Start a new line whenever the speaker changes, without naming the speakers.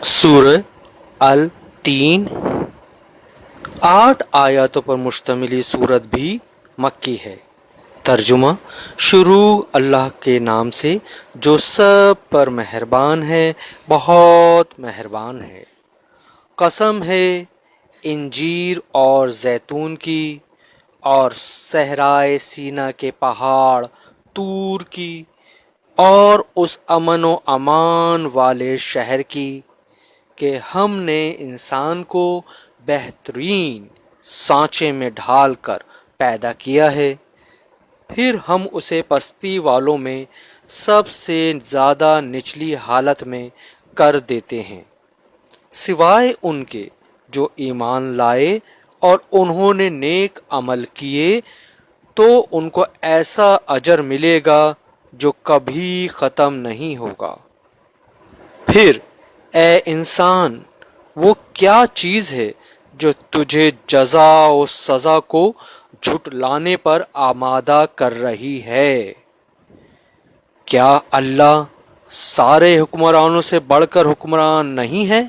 سورہ التین 8 آیاتوں پر مشتمل یہ سورت بھی مکی ہے۔ ترجمہ: شروع اللہ کے نام سے جو سب پر مہربان ہے، بہت مہربان ہے۔ قسم ہے انجیر اور زیتون کی اور صحرائے سینا کے پہاڑ طور کی اور اس امن و امان والے شہر کی کہ ہم نے انسان کو بہترین سانچے میں ڈھال کر پیدا کیا ہے، پھر ہم اسے پستی والوں میں سب سے زیادہ نچلی حالت میں کر دیتے ہیں، سوائے ان کے جو ایمان لائے اور انہوں نے نیک عمل کیے، تو ان کو ایسا اجر ملے گا جو کبھی ختم نہیں ہوگا۔ پھر اے انسان، وہ کیا چیز ہے جو تجھے جزا و سزا کو جھٹلانے پر آمادہ کر رہی ہے؟ کیا اللہ سارے حکمرانوں سے بڑھ کر حکمران نہیں ہے؟